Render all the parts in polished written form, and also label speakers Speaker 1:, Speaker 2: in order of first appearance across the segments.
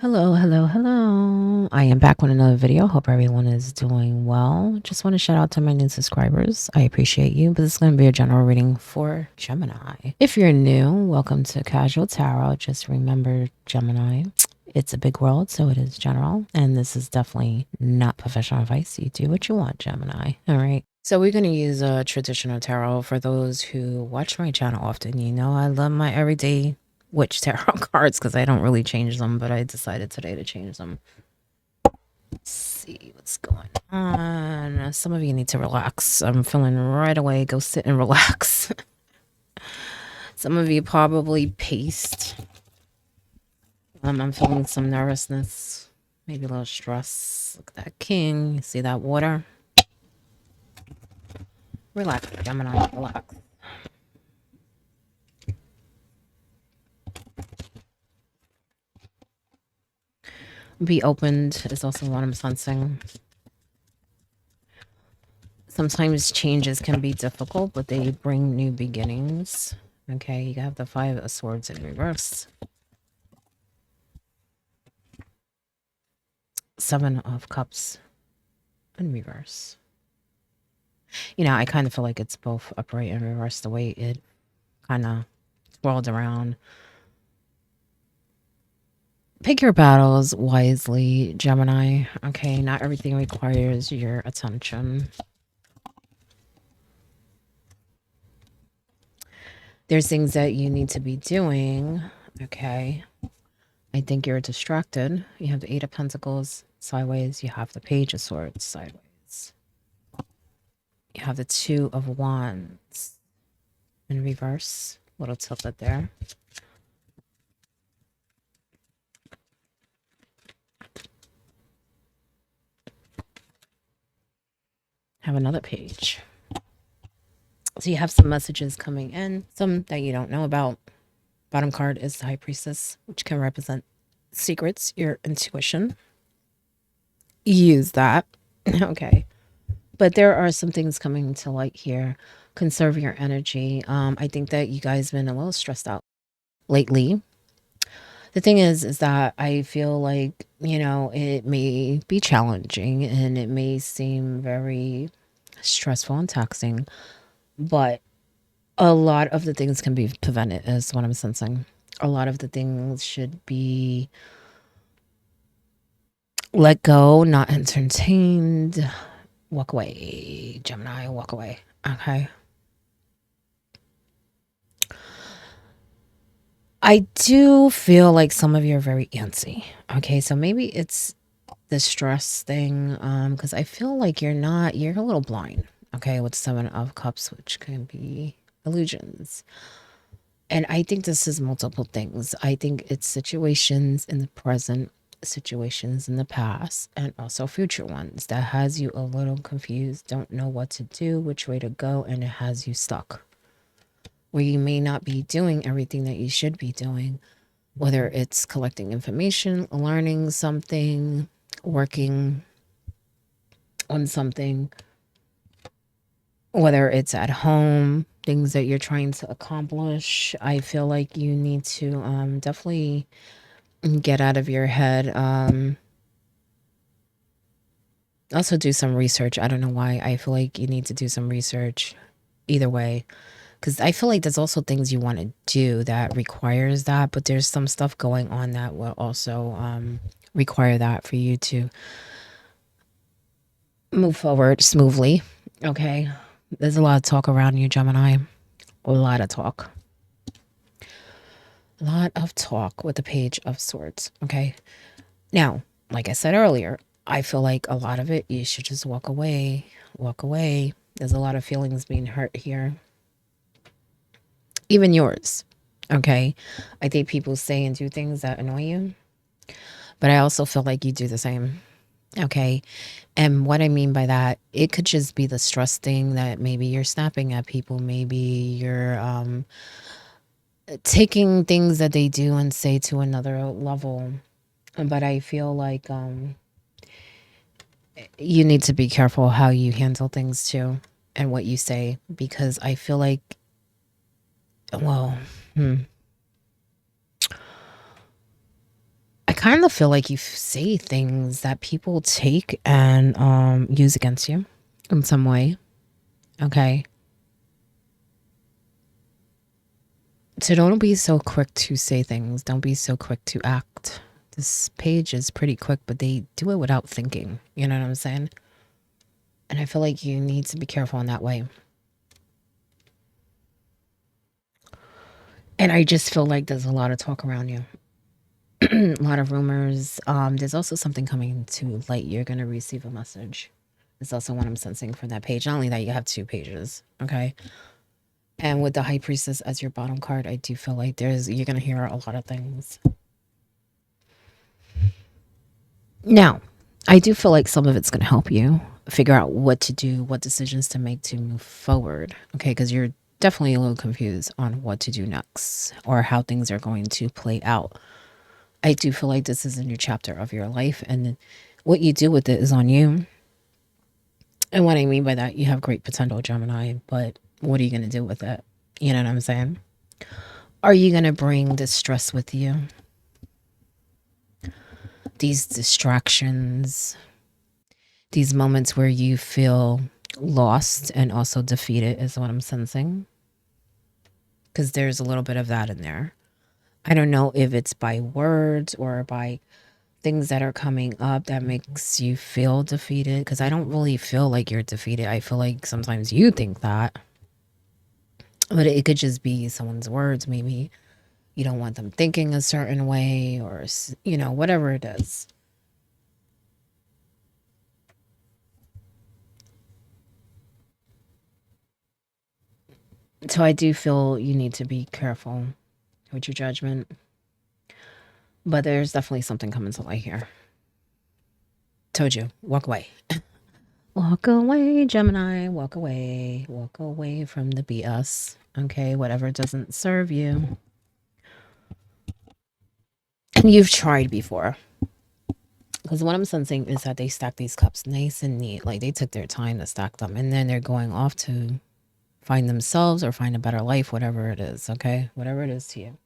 Speaker 1: Hello, hello, hello. I am back with another video. Hope everyone is doing well. Just want to shout out to my new subscribers. I appreciate you, but this is going to be a general reading for Gemini. If you're new, welcome to Casual Tarot. Just remember, Gemini, it's a big world, so it is general. And this is definitely not professional advice. You do what you want, Gemini. All right. So we're going to use a traditional tarot. For those who watch my channel often, you know I love my everyday witch tarot cards because I don't really change them, but I decided today to change them. Let's see what's going on. Some of you need to relax. I'm feeling right away. Go sit and relax. Some of you probably paced. I'm feeling some nervousness, maybe a little stress. Look at that king. You see that water? Relax, Gemini. Relax. Be opened is also what I'm sensing. Sometimes changes can be difficult, but they bring new beginnings. Okay, you have the Five of Swords in reverse. Seven of Cups in reverse. You know, I kind of feel like it's both upright and reverse, the way it kind of swirled around. Pick your battles wisely, Gemini. Okay, not everything requires your attention. There's things that you need to be doing. Okay. I think you're distracted. You have the Eight of Pentacles sideways. You have the Page of Swords sideways. You have the Two of Wands in reverse. A little tilted there. Have another page. So you have some messages coming in, some that you don't know about. Bottom card is the High Priestess, which can represent secrets, your intuition. Use that. Okay. But there are some things coming to light here. Conserve your energy. I think that you guys been a little stressed out lately. The thing is that I feel like, you know, it may be challenging and it may seem very stressful and taxing, but a lot of the things can be prevented, is what I'm sensing. A lot of the things should be let go, not entertained. Walk away, Gemini, walk away. Okay. I do feel like some of you are very antsy. Okay, so maybe it's the stress thing, because I feel like you're a little blind, okay, with Seven of Cups, which can be illusions. And I think this is multiple things. I think it's situations in the present, situations in the past, and also future ones that has you a little confused, don't know what to do, which way to go, and it has you stuck. Where you may not be doing everything that you should be doing, whether it's collecting information, learning something, working on something, whether it's at home, things that you're trying to accomplish. I feel like you need to definitely get out of your head. Also do some research. I don't know why. I feel like you need to do some research either way. Because I feel like there's also things you want to do that requires that, but there's some stuff going on that will also require that for you to move forward smoothly. Okay. There's a lot of talk around you, Gemini. A lot of talk. A lot of talk with the Page of Swords. Okay. Now, like I said earlier, I feel like a lot of it, you should just walk away. Walk away. There's a lot of feelings being hurt here. Even yours. Okay. I think people say and do things that annoy you, but I also feel like you do the same. Okay. And what I mean by that, it could just be the stress thing that maybe you're snapping at people. Maybe you're taking things that they do and say to another level. But I feel like you need to be careful how you handle things too and what you say, because I feel like, well, I kind of feel like you say things that people take and use against you in some way. Okay. So don't be so quick to say things. Don't be so quick to act. This page is pretty quick, but they do it without thinking. You know what I'm saying? And I feel like you need to be careful in that way. And I just feel like there's a lot of talk around you. A lot of rumors. There's also something coming to light. You're going to receive a message. It's also what I'm sensing for that page. Not only that, you have 2 pages. Okay. And with the High Priestess as your bottom card, I do feel like you're going to hear a lot of things. Now, I do feel like some of it's going to help you figure out what to do, what decisions to make to move forward. Okay. Because you're definitely a little confused on what to do next or how things are going to play out. I do feel like this is a new chapter of your life, and what you do with it is on you. And what I mean by that, you have great potential, Gemini, but what are you going to do with it? You know what I'm saying? Are you going to bring this stress with you? These distractions, these moments where you feel lost and also defeated is what I'm sensing. Because there's a little bit of that in there. I don't know if it's by words or by things that are coming up that makes you feel defeated, because I don't really feel like you're defeated. I feel like sometimes you think that, but it could just be someone's words. Maybe you don't want them thinking a certain way, or whatever it is. So I do feel you need to be careful with your judgment, but there's definitely something coming to light here. Told you, walk away. Walk away, Gemini. Walk away. Walk away from the BS. Okay, whatever doesn't serve you. And you've tried before. Because what I'm sensing is that they stack these cups nice and neat. Like they took their time to stack them. And then they're going off to find themselves or find a better life, whatever it is. Okay, whatever it is to you.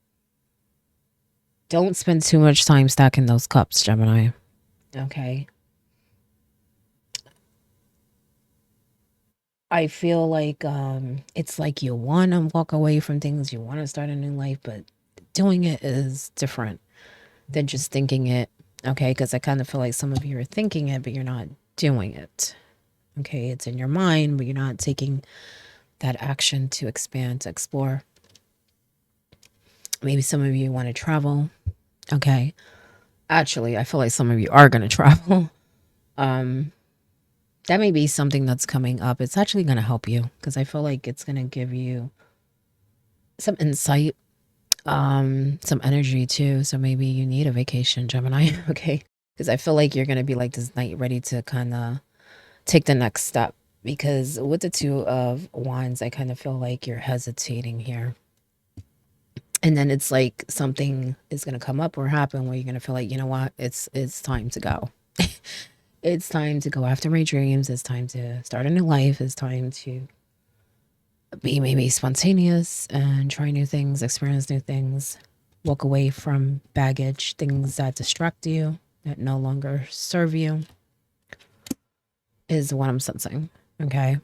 Speaker 1: Don't spend too much time stacking those cups, Gemini. Okay. I feel like it's like you want to walk away from things, you want to start a new life, but doing it is different than just thinking it. Okay, because I kind of feel like some of you are thinking it, but you're not doing it. Okay, it's in your mind, but you're not taking that action to expand, to explore. Maybe some of you want to travel. Okay. Actually, I feel like some of you are going to travel. That may be something that's coming up. It's actually going to help you because I feel like it's going to give you some insight, some energy too. So maybe you need a vacation, Gemini. Okay. Because I feel like you're going to be like this night ready to kind of take the next step. Because with the 2 of Wands, I kind of feel like you're hesitating here. And then it's like something is going to come up or happen where you're going to feel like, you know what, it's time to go. It's time to go after my dreams. It's time to start a new life. It's time to be maybe spontaneous and try new things, experience new things, walk away from baggage, things that distract you, that no longer serve you, is what I'm sensing. Okay.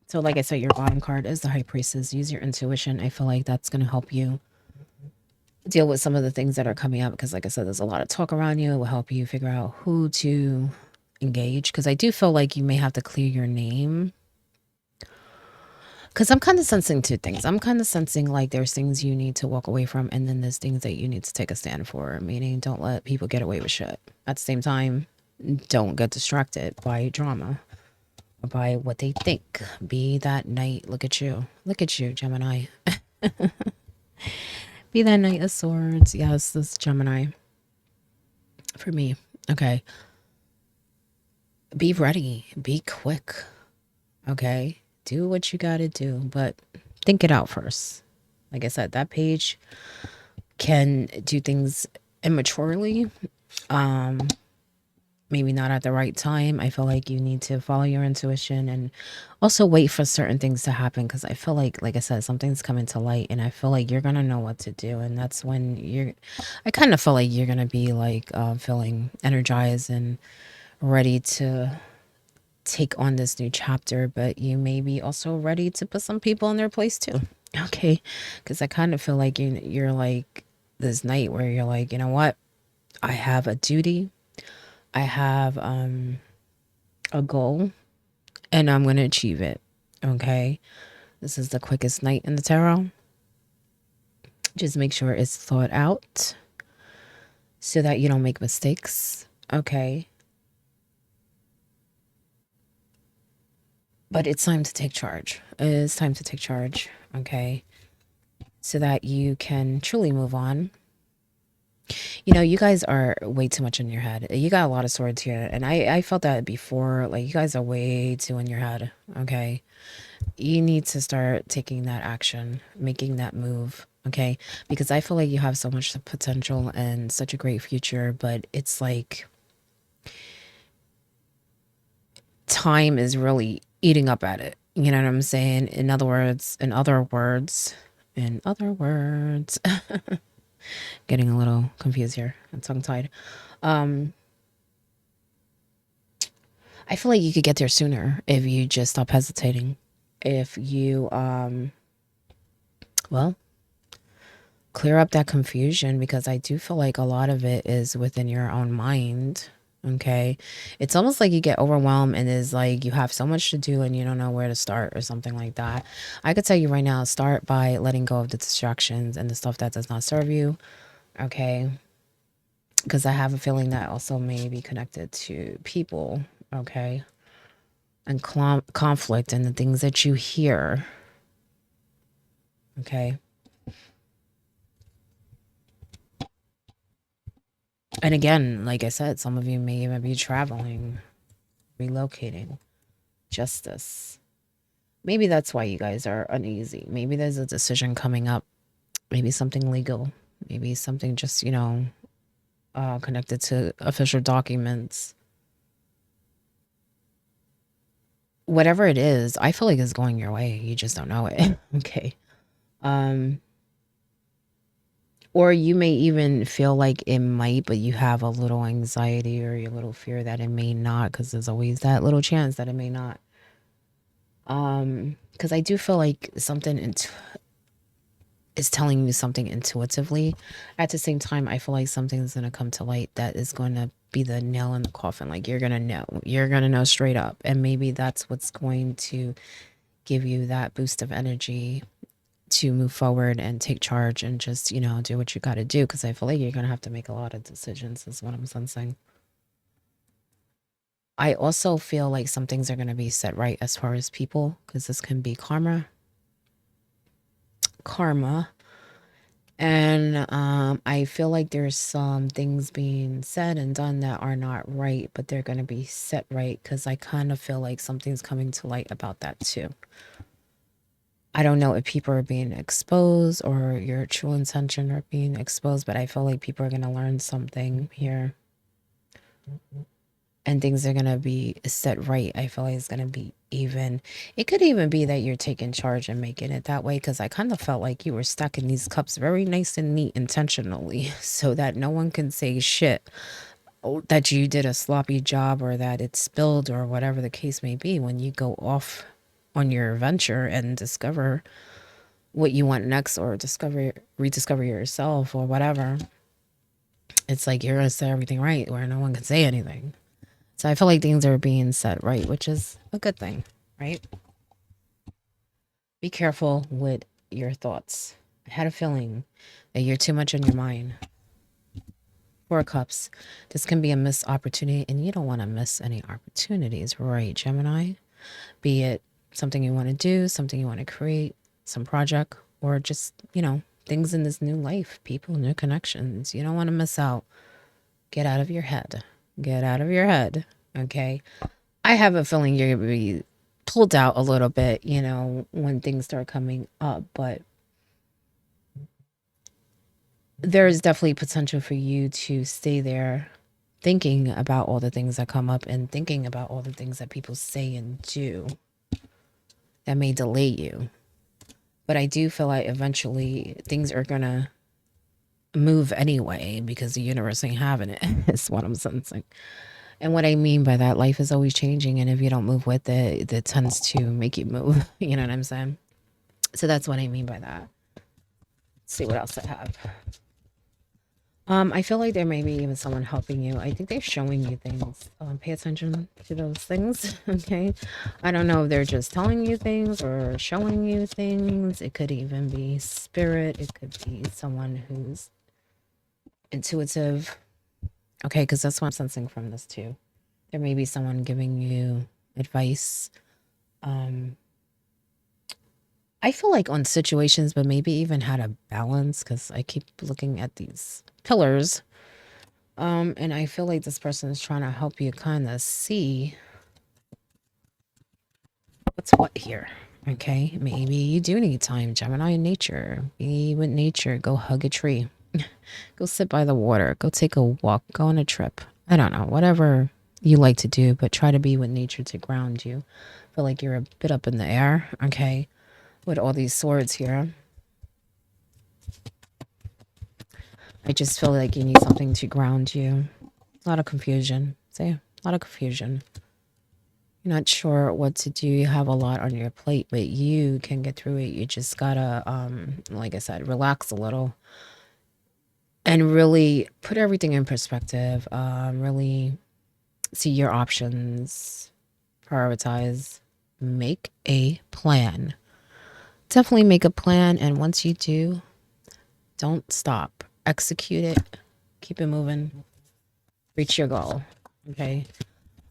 Speaker 1: So like I said, your bottom card is the High Priestess. Use your intuition. I feel like that's going to help you deal with some of the things that are coming up because like I said, there's a lot of talk around you. It will help you figure out who to engage because I do feel like you may have to clear your name because I'm kind of sensing 2 things. I'm kind of sensing like there's things you need to walk away from and then there's things that you need to take a stand for, meaning don't let people get away with shit. At the same time, don't get distracted by drama or by what they think. Be that knight. Look at you, Gemini. Be that Knight of Swords. Yes, this is Gemini. For me. Okay. Be ready. Be quick. Okay. Do what you gotta do. But think it out first. Like I said, that page can do things immaturely. maybe not at the right time. I feel like you need to follow your intuition and also wait for certain things to happen, because I feel like I said, something's coming to light and I feel like you're gonna know what to do. And that's when I kind of feel like you're gonna be like feeling energized and ready to take on this new chapter, but you may be also ready to put some people in their place too. Okay, because I kind of feel like you're like this night where you're like, you know what? I have a duty. I have a goal, and I'm going to achieve it. Okay. This is the quickest night in the tarot. Just make sure it's thought out so that you don't make mistakes. Okay. But it's time to take charge. It's time to take charge. Okay. So that you can truly move on. You know, you guys are way too much in your head. You got a lot of swords here. And I felt that before. Like, you guys are way too in your head. Okay. You need to start taking that action, making that move. Okay. Because I feel like you have so much potential and such a great future. But it's like time is really eating up at it. You know what I'm saying? In other words, getting a little confused here and tongue tied. Um, I feel like you could get there sooner if you just stop hesitating. If you, well, clear up that confusion, because I do feel like a lot of it is within your own mind. Okay. It's almost like you get overwhelmed and is like you have so much to do and you don't know where to start or something like that. I could tell you right now, start by letting go of the distractions and the stuff that does not serve you. Okay. Because I have a feeling that also may be connected to people. Okay. And conflict and the things that you hear. Okay. And again, like I said, some of you may even be traveling, relocating, justice. Maybe that's why you guys are uneasy. Maybe there's a decision coming up. Maybe something legal. Maybe something just, connected to official documents. Whatever it is, I feel like it's going your way. You just don't know it. Okay. Um, or you may even feel like it might, but you have a little anxiety or a little fear that it may not, because there's always that little chance that it may not. Because I do feel like something is telling you something intuitively. At the same time, I feel like something's gonna come to light that is gonna be the nail in the coffin. Like, you're gonna know. You're gonna know straight up. And maybe that's what's going to give you that boost of energy to move forward and take charge and just, do what you gotta do. Because I feel like you're gonna have to make a lot of decisions, is what I'm sensing. I also feel like some things are gonna be set right as far as people, because this can be karma. Karma. And I feel like there's some things being said and done that are not right, but they're going to be set right, because I kind of feel like something's coming to light about that too. I don't know if people are being exposed or your true intention are being exposed, but I feel like people are going to learn something here and things are going to be set right. I feel like it's going to be even. It could even be that you're taking charge and making it that way, because I kind of felt like you were stuck in these cups very nice and neat intentionally so that no one can say shit, that you did a sloppy job or that it spilled or whatever the case may be when you go off on your venture and discover what you want next, or rediscover yourself or whatever. It's like you're going to say everything right where no one can say anything. So I feel like things are being set right, which is a good thing, right? Be careful with your thoughts. I had a feeling that you're too much in your mind. Four of Cups. This can be a missed opportunity, and you don't want to miss any opportunities, right, Gemini? Be it something you want to do, something you want to create, some project, or just, things in this new life, people, new connections. You don't want to miss out. Get out of your head. Get out of your head. Okay. I have a feeling you're going to be pulled out a little bit, when things start coming up, but there is definitely potential for you to stay there thinking about all the things that come up and thinking about all the things that people say and do that may delay you. But I do feel like eventually things are going to move anyway because the universe ain't having it, is what I'm sensing. And what I mean by that, life is always changing. And if you don't move with it, it tends to make you move. You know what I'm saying? So that's what I mean by that. Let's see what else I have. I feel like there may be even someone helping you. I think they're showing you things. Pay attention to those things. Okay. I don't know if they're just telling you things or showing you things. It could even be spirit. It could be someone who's intuitive. Okay. Because that's what I'm sensing from this too. There may be someone giving you advice. I feel like on situations, but maybe even how to balance because I keep looking at these pillars. And I feel like this person is trying to help you kind of see what's what here. Okay, maybe you do need time, Gemini, in nature. Be with nature. Go hug a tree. Go sit by the water. Go take a walk. Go on a trip. I don't know, whatever you like to do, but try to be with nature to ground you. Feel like you're a bit up in the air. Okay, with all these swords here. I just feel like you need something to ground you. A lot of confusion. Say, a lot of confusion. You're not sure what to do. You have a lot on your plate, but you can get through it. You just gotta, like I said, relax a little and really put everything in perspective. Really see your options, prioritize, make a plan. Definitely make a plan, and once you do, don't stop. Execute it. Keep it moving. Reach your goal. Okay.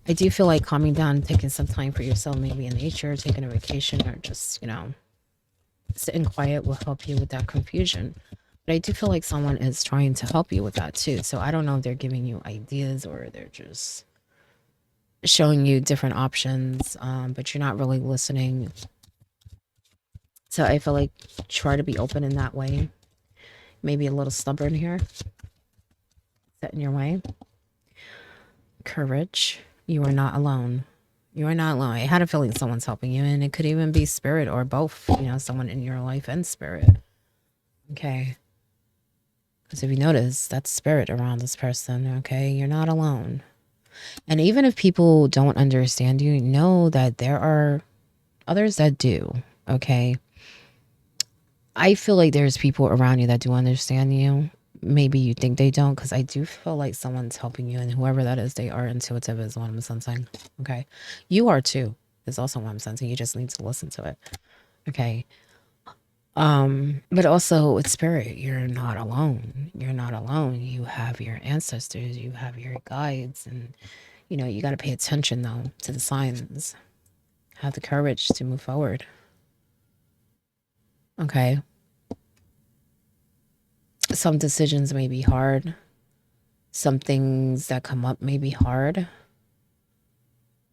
Speaker 1: I do feel like calming down, taking some time for yourself, maybe in nature, taking a vacation, or just, sitting quiet will help you with that confusion. But I do feel like someone is trying to help you with that too. So I don't know if they're giving you ideas or they're just showing you different options, but you're not really listening. So I feel like try to be open in that way. Maybe a little stubborn here, set in your way. Courage. You are not alone. You are not alone. I had a feeling someone's helping you, and it could even be spirit or both, someone in your life and spirit. Okay. Because if you notice, that's spirit around this person. Okay. You're not alone. And even if people don't understand you, know that there are others that do. Okay. I feel like there's people around you that do understand you. Maybe you think they don't, because I do feel like someone's helping you, and whoever that is, they are intuitive, is what I'm sensing. Okay. You are too, is also what I'm sensing. You just need to listen to it. Okay. But also with spirit, you're not alone. You're not alone. You have your ancestors, you have your guides, and you got to pay attention though to the signs. Have the courage to move forward. Okay. Some decisions may be hard. Some things that come up may be hard.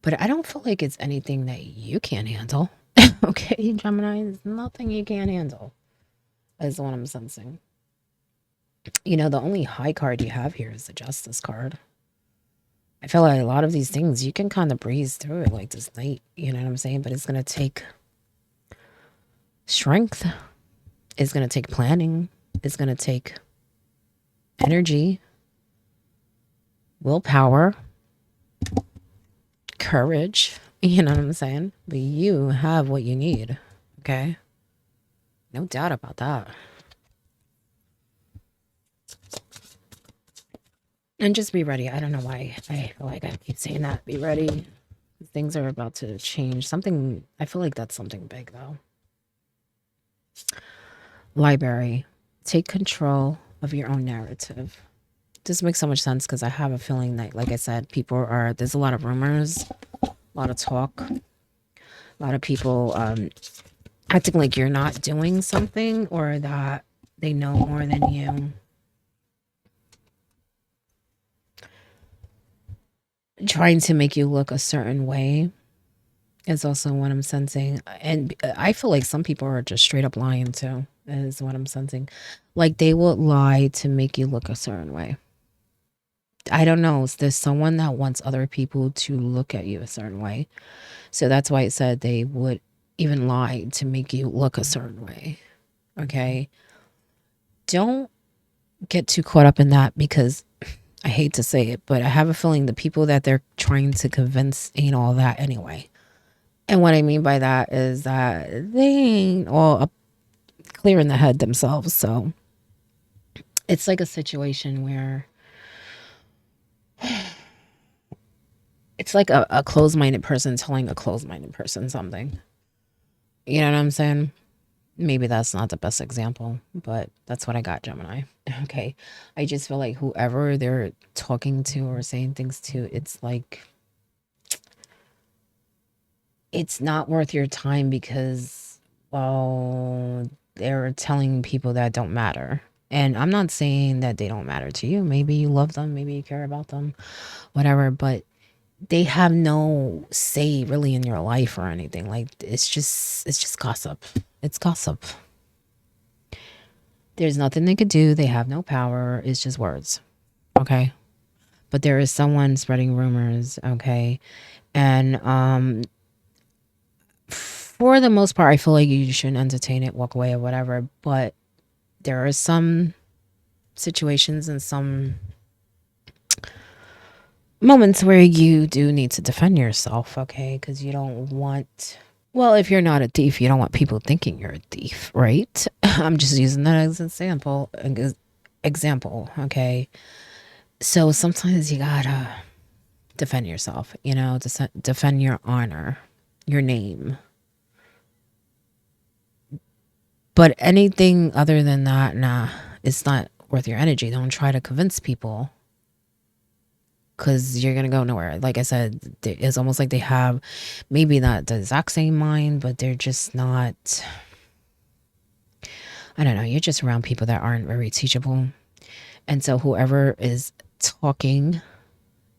Speaker 1: But I don't feel like it's anything that you can't handle. Okay, Gemini, there's nothing you can't handle, is what I'm sensing. The only high card you have here is the Justice card. I feel like a lot of these things you can kind of breeze through it like this night, you know what I'm saying? But it's going to take strength. It's going to take planning. It's going to take energy, willpower, courage. You know what I'm saying? But you have what you need. Okay? No doubt about that. And just be ready. I don't know why I feel like I keep saying that. Be ready. Things are about to change. Something, I feel like that's something big though. Library. Take control of your own narrative. This makes so much sense because I have a feeling that, like I said, there's a lot of rumors, a lot of talk, a lot of people acting like you're not doing something or that they know more than you. Trying to make you look a certain way is also what I'm sensing. And I feel like some people are just straight up lying too, is what I'm sensing. Like they will lie to make you look a certain way. I don't know. There's someone that wants other people to look at you a certain way. So that's why it said they would even lie to make you look a certain way. Okay. Don't get too caught up in that, because I hate to say it, but I have a feeling the people that they're trying to convince ain't all that anyway. And what I mean by that is that they ain't all up clear in the head themselves. So it's like a situation where it's like a closed-minded person telling a closed-minded person something. You know what I'm saying? Maybe that's not the best example, but that's what I got, Gemini. Okay. I just feel like whoever they're talking to or saying things to, it's like, it's not worth your time, because, well, they're telling people that don't matter. And I'm not saying that they don't matter to you. Maybe you love them, maybe you care about them, whatever, but they have no say really in your life or anything. Like, it's just gossip. It's gossip. There's nothing they could do. They have no power. It's just words. Okay. But there is someone spreading rumors. Okay. And for the most part, I feel like you shouldn't entertain it, walk away or whatever. But there are some situations and some moments where you do need to defend yourself. Okay. Because you don't want, well, if you're not a thief, you don't want people thinking you're a thief, right? I'm just using that as an example. Okay. So sometimes you gotta defend yourself, defend your honor, your name. But anything other than that, nah, it's not worth your energy. Don't try to convince people, because you're going to go nowhere. Like I said, it's almost like they have maybe not the exact same mind, but they're just not, I don't know. You're just around people that aren't very teachable. And so whoever is talking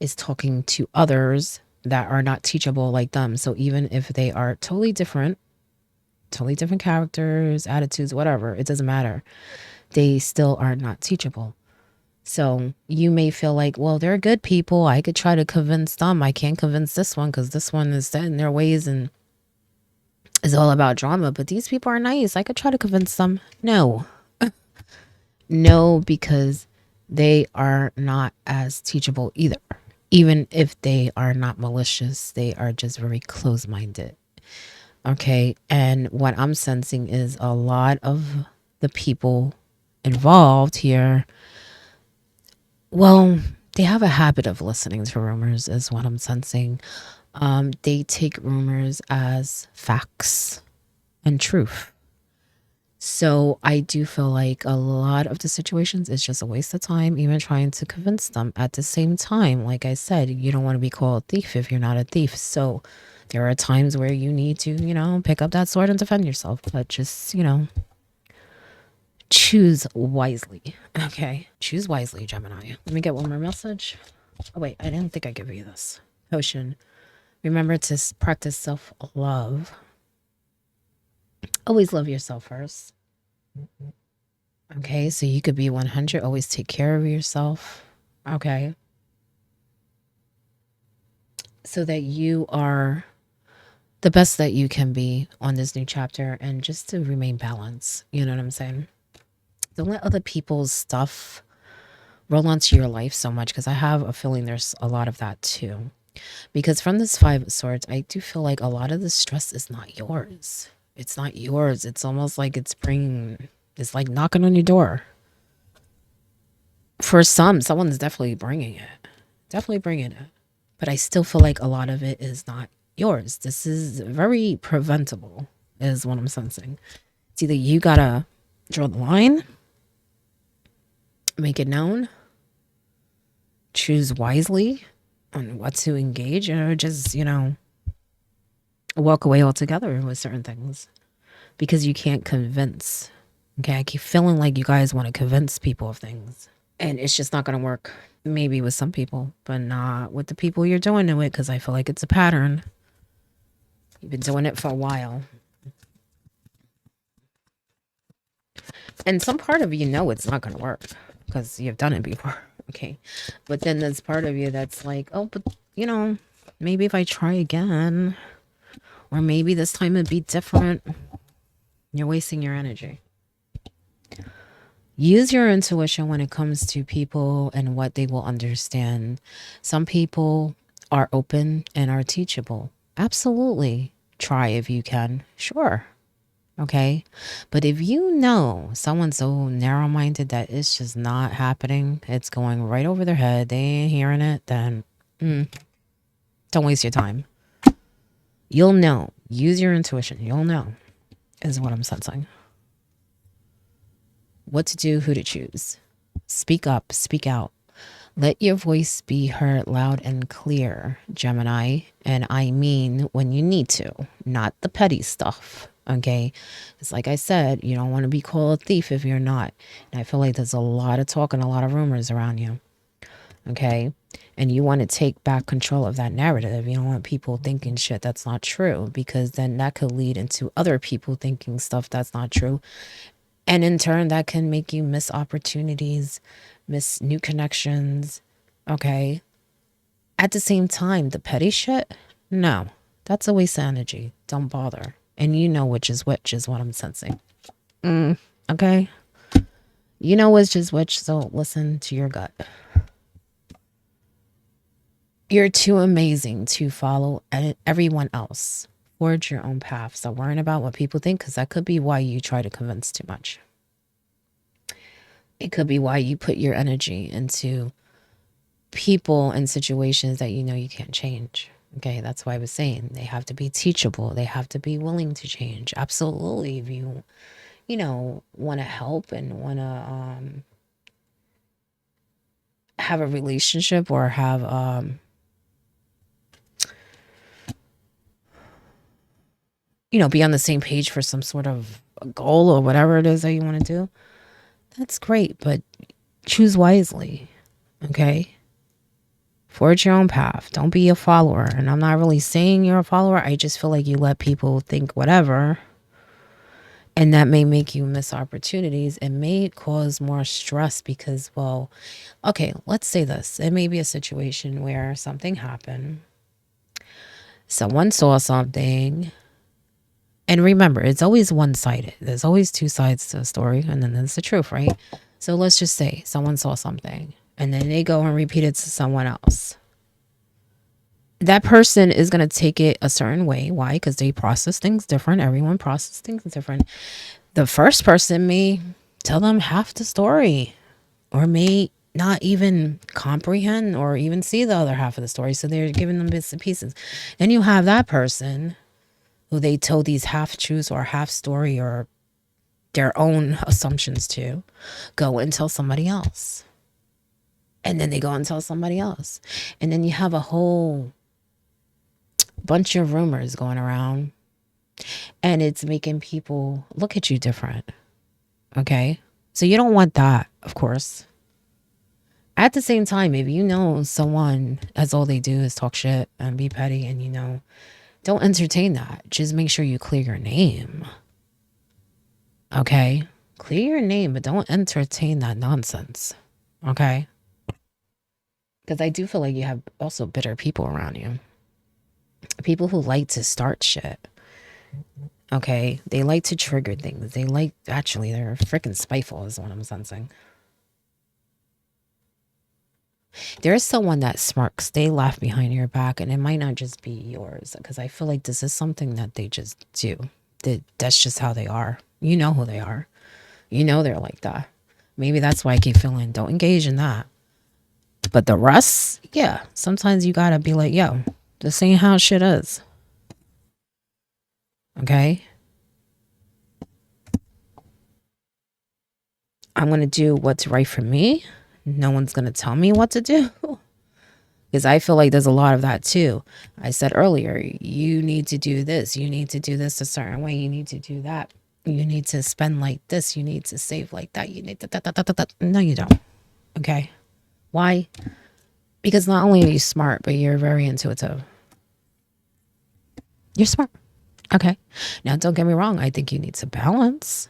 Speaker 1: to others that are not teachable like them. So even if they are totally different characters, attitudes, whatever, it doesn't matter. They still are not teachable. So you may feel like, well, they're good people. I could try to convince them. I can't convince this one because this one is set in their ways and is all about drama. But these people are nice. I could try to convince them. No. No, because they are not as teachable either. Even if they are not malicious, they are just very close-minded. Okay. And what I'm sensing is a lot of the people involved here, well, they have a habit of listening to rumors, is what I'm sensing. They take rumors as facts and truth. So I do feel like a lot of the situations is just a waste of time, even trying to convince them. At the same time, like I said, you don't want to be called a thief if you're not a thief. So there are times where you need to, pick up that sword and defend yourself. But just, choose wisely. Okay. Choose wisely, Gemini. Let me get one more message. Oh, wait. I didn't think I gave you this. Potion. Remember to practice self-love. Always love yourself first. Okay. So you could be 100. Always take care of yourself. Okay. So that you are the best that you can be on this new chapter, and just to remain balanced. You know what I'm saying? Don't let other people's stuff roll onto your life so much, because I have a feeling there's a lot of that too. Because from this Five of Swords, I do feel like a lot of the stress is not yours. It's not yours. It's almost like it's like knocking on your door. For someone's definitely bringing it. Definitely bringing it. But I still feel like a lot of it is not yours. This is very preventable, is what I'm sensing. It's either you gotta draw the line, make it known, choose wisely on what to engage, or just, walk away altogether with certain things, because you can't convince. Okay. I keep feeling like you guys want to convince people of things, and it's just not going to work. Maybe with some people, but not with the people you're doing it with, because I feel like it's a pattern. You've been doing it for a while. And some part of you know it's not going to work. because you've done it before. Okay. But then there's part of you that's like, oh, but maybe if I try again, or maybe this time it'd be different. You're wasting your energy. Use your intuition when it comes to people and what they will understand. Some people are open and are teachable. Absolutely. Try if you can. Sure. Okay. But if you know someone's so narrow minded that it's just not happening, it's going right over their head, they ain't hearing it, then don't waste your time. You'll know. Use your intuition. You'll know, is what I'm sensing. What to do, who to choose. Speak up, speak out. Let your voice be heard loud and clear, Gemini. And I mean when you need to, not the petty stuff. Okay. It's like I said, you don't want to be called a thief if you're not. And I feel like there's a lot of talk and a lot of rumors around you. Okay. And you want to take back control of that narrative. You don't want people thinking shit that's not true, because then that could lead into other people thinking stuff that's not true. And in turn, that can make you miss opportunities, miss new connections. Okay. At the same time, the petty shit, no, that's a waste of energy. Don't bother. And you know which is what I'm sensing. Okay. You know which is which, so listen to your gut. You're too amazing to follow everyone else. Forge your own path. Stop worrying about what people think, because that could be why you try to convince too much. It could be why you put your energy into people and situations that you know you can't change. Okay, that's why I was saying they have to be teachable. They have to be willing to change. Absolutely. If you want to help and want to have a relationship or have be on the same page for some sort of goal or whatever it is that you want to do, that's great, but choose wisely. Okay. Forge your own path. Don't be a follower. And I'm not really saying you're a follower. I just feel like you let people think whatever. And that may make you miss opportunities. It may cause more stress because, well, okay, let's say this. It may be a situation where something happened. Someone saw something. And remember, it's always one-sided. There's always two sides to a story. And then there's the truth, right? So let's just say someone saw something. And then they go and repeat it to someone else. That person is going to take it a certain way. Why? Because they process things different. Everyone processes things different. The first person may tell them half the story, or may not even comprehend or even see the other half of the story. So they're giving them bits and pieces. Then you have that person who they told these half truths or half story or their own assumptions to, go and tell somebody else. And then they go and tell somebody else. And then you have a whole bunch of rumors going around. And it's making people look at you different. Okay? So you don't want that, of course. At the same time, if you know someone, that's all they do is talk shit and be petty, and don't entertain that. Just make sure you clear your name. Okay? Clear your name, but don't entertain that nonsense. Okay? Because I do feel like you have also bitter people around you. People who like to start shit. Okay? They like to trigger things. They're freaking spiteful is what I'm sensing. There's someone that smirks. They laugh behind your back, and it might not just be yours, because I feel like this is something that they just do. That's just how they are. You know who they are. You know they're like that. Maybe that's why I keep feeling don't engage in that. But the rest, yeah, sometimes you gotta be like, yo, this ain't how shit is. Okay? I'm gonna do what's right for me. No one's gonna tell me what to do. Because I feel like there's a lot of that too. I said earlier, you need to do this. You need to do this a certain way. You need to do that. You need to spend like this. You need to save like that. You need to... No, you don't. Okay? Why? Because not only are you smart, but you're very intuitive. You're smart. Okay. Now, don't get me wrong. I think you need to balance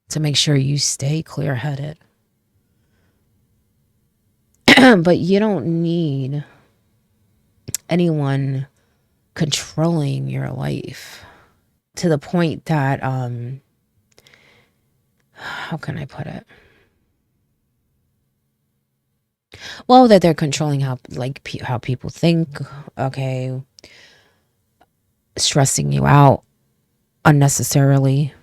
Speaker 1: to make sure you stay clear-headed. But you don't need anyone controlling your life to the point that, how can I put it? Well, that they're controlling how, like, how people think, okay, stressing you out unnecessarily.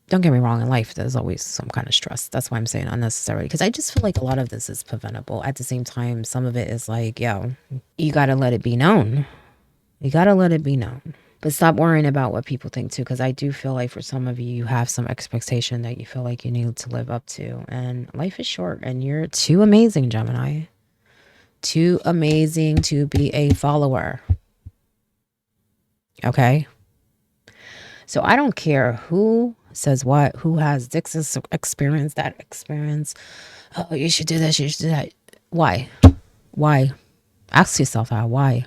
Speaker 1: Don't get me wrong, in life, there's always some kind of stress. That's why I'm saying unnecessarily, because I just feel like a lot of this is preventable. At the same time, some of it is like, yo, you got to let it be known. You got to let it be known. But stop worrying about what people think too, because I do feel like for some of you, you have some expectation that you feel like you need to live up to. And life is short, and you're too amazing, Gemini. Too amazing to be a follower. Okay? So I don't care who says what, who has this experience, that experience. Oh, you should do this, you should do that. Why? Why? Ask yourself how. Why?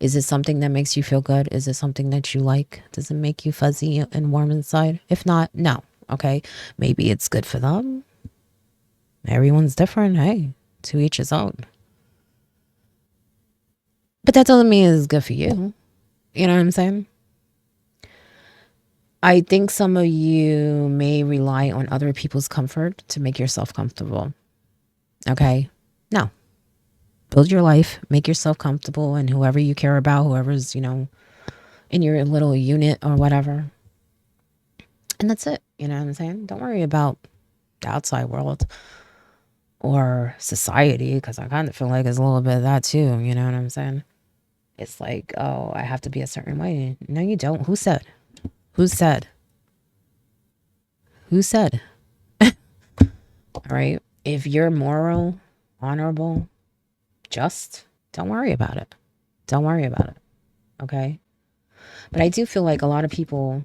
Speaker 1: Is it something that makes you feel good? Is it something that you like? Does it make you fuzzy and warm inside? If not, no. Okay? Maybe it's good for them. Everyone's different. Hey, to each his own. But that doesn't mean it's good for you. You know what I'm saying? I think some of you may rely on other people's comfort to make yourself comfortable. Okay? No. Build your life, make yourself comfortable, and whoever you care about, whoever's, in your little unit or whatever. And that's it. You know what I'm saying? Don't worry about the outside world or society, because I kind of feel like it's a little bit of that too. You know what I'm saying? It's like, oh, I have to be a certain way. No, you don't. Who said? Who said? Who said? All right. If you're moral, honorable, just, don't worry about it. Don't worry about it. Okay. But I do feel like a lot of people,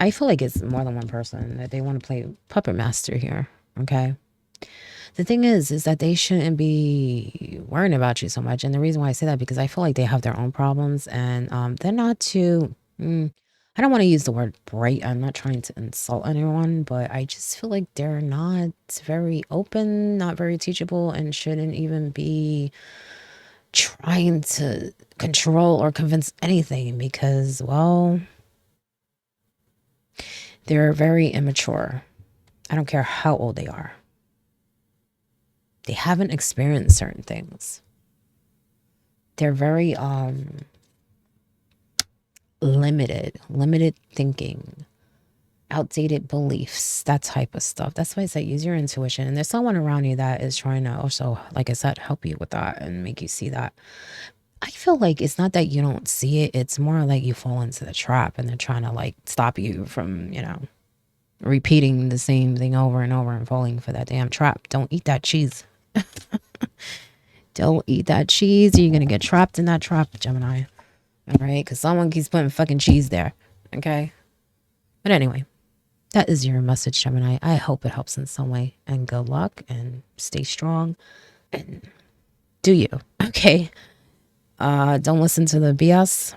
Speaker 1: I feel like it's more than one person that they want to play puppet master here. Okay. The thing is that they shouldn't be worrying about you so much. And the reason why I say that, because I feel like they have their own problems, and they're not too, I don't want to use the word bright. I'm not trying to insult anyone, but I just feel like they're not very open, not very teachable, and shouldn't even be trying to control or convince anything, because, well, they're very immature. I don't care how old they are. They haven't experienced certain things. They're very limited thinking, outdated beliefs, that type of stuff. That's why I say use your intuition. And there's someone around you that is trying to also, like I said, help you with that and make you see that. I feel like it's not that you don't see it. It's more like you fall into the trap, and they're trying to like stop you from, repeating the same thing over and over and falling for that damn trap. Don't eat that cheese. Don't eat that cheese. You're going to get trapped in that trap, Gemini. All right? Because someone keeps putting fucking cheese there. Okay? But anyway, that is your message, Gemini. I hope it helps in some way. And good luck, and stay strong, and do you. Okay? Don't listen to the BS.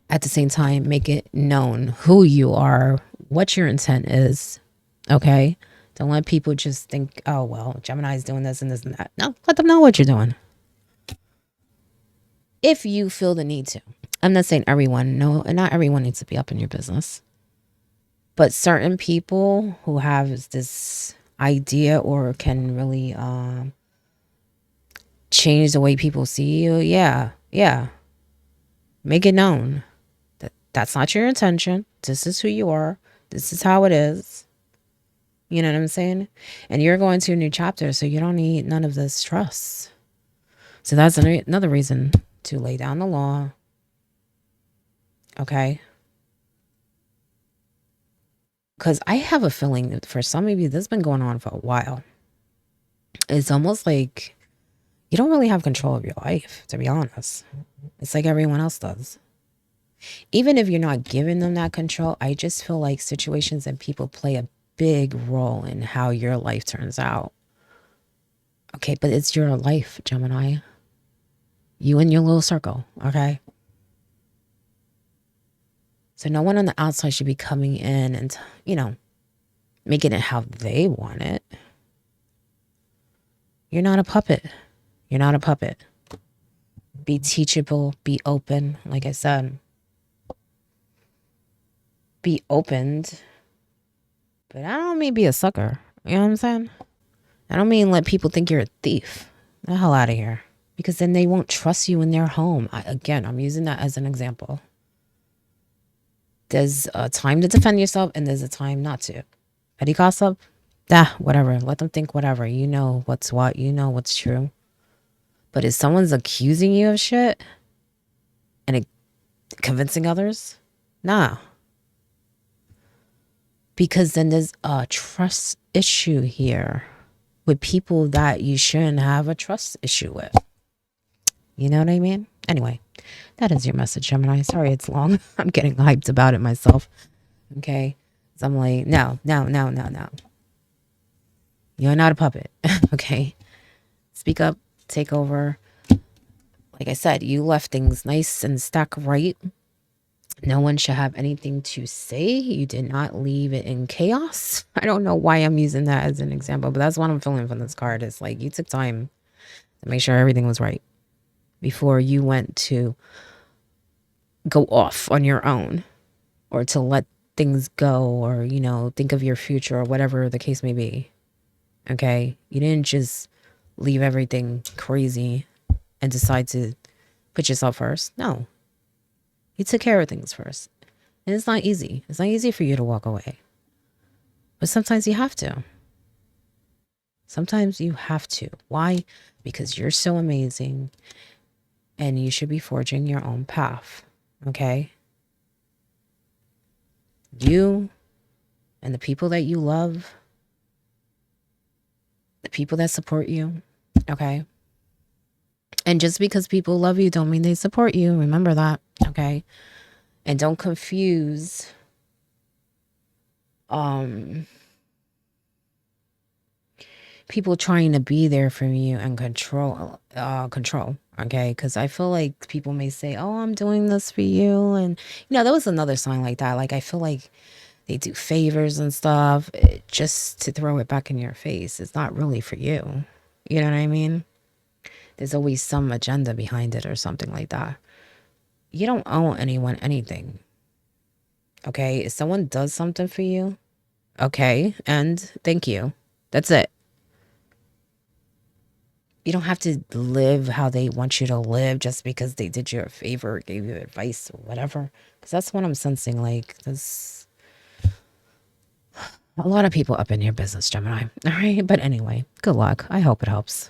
Speaker 1: At the same time, make it known who you are, what your intent is. Okay? Don't let people just think, oh, well, Gemini's doing this and this and that. No, let them know what you're doing. If you feel the need to. I'm not saying everyone. No, not everyone needs to be up in your business. But certain people who have this idea or can really change the way people see you, yeah. Make it known that that's not your intention. This is who you are. This is how it is. You know what I'm saying? And you're going to a new chapter, so you don't need none of this stress. So that's another reason to lay down the law. Okay? Because I have a feeling that for some of you, this has been going on for a while. It's almost like you don't really have control of your life, to be honest. It's like everyone else does. Even if you're not giving them that control, I just feel like situations and people play a big role in how your life turns out. Okay, but it's your life, Gemini. You and your little circle, okay? So no one on the outside should be coming in and, making it how they want it. You're not a puppet. You're not a puppet. Be teachable, be open. Like I said, be opened. But I don't mean be a sucker. You know what I'm saying? I don't mean let people think you're a thief. The hell out of here. Because then they won't trust you in their home. Again, I'm using that as an example. There's a time to defend yourself and there's a time not to. Petty gossip? Whatever. Let them think whatever. You know what's what. You know what's true. But if someone's accusing you of shit and convincing others, nah. Because then there's a trust issue here with people that you shouldn't have a trust issue with. You know what I mean? Anyway, that is your message, Gemini. Sorry it's long. I'm getting hyped about it myself. Okay? So I'm like, no. You're not a puppet. Okay? Speak up. Take over. Like I said, you left things nice and stuck right. No one should have anything to say. You did not leave it in chaos. I don't know why I'm using that as an example, but that's what I'm feeling from this card. It's like you took time to make sure everything was right before you went to go off on your own or to let things go or, you know, think of your future or whatever the case may be. Okay? You didn't just leave everything crazy and decide to put yourself first. No. You took care of things first. And it's not easy. It's not easy for you to walk away. But sometimes you have to. Sometimes you have to. Why? Because you're so amazing and you should be forging your own path. Okay? You and the people that you love, the people that support you, okay? And just because people love you don't mean they support you. Remember that, okay? And don't confuse people trying to be there for you and control, okay? Because I feel like people may say, oh, I'm doing this for you. And, you know, there was another sign like that. Like, I feel like they do favors and stuff just to throw it back in your face. It's not really for you. You know what I mean? There's always some agenda behind it or something like that. You don't owe anyone anything. Okay? If someone does something for you, okay, and thank you. That's it. You don't have to live how they want you to live just because they did you a favor or gave you advice or whatever. Because that's what I'm sensing. Like, there's a lot of people up in your business, Gemini. All right? But anyway, good luck. I hope it helps.